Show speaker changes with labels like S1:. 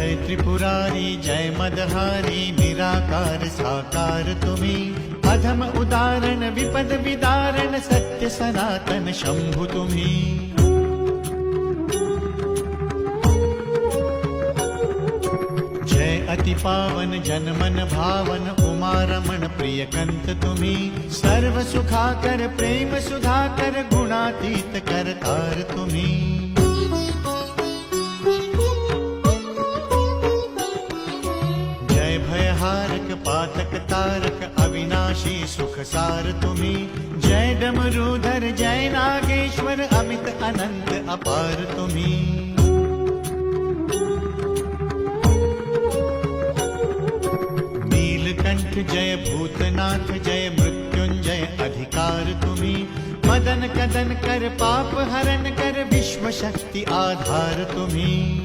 S1: जय त्रिपुरारी जय मदहारी निराकार साकार तुम्ही अधम उदाहरण विपद विदारण सत्य सनातन शंभु तुम्ही जय अति पावन जनमन भावन उमारमण प्रियकंत तुम्ही सर्व सुखाकर प्रेम सुधाकर गुणातीत करतार तुम्ही हारक पातक तारक अविनाशी सुख सार तुम्ही जय डमरूधर जय नागेश्वर अमित अनंत अपार तुम्ही नीलकंठ जय भूतनाथ जय मृत्युंजय अधिकार तुम्ही मदन कदन कर पाप हरण कर विश्व शक्ति आधार तुम्ही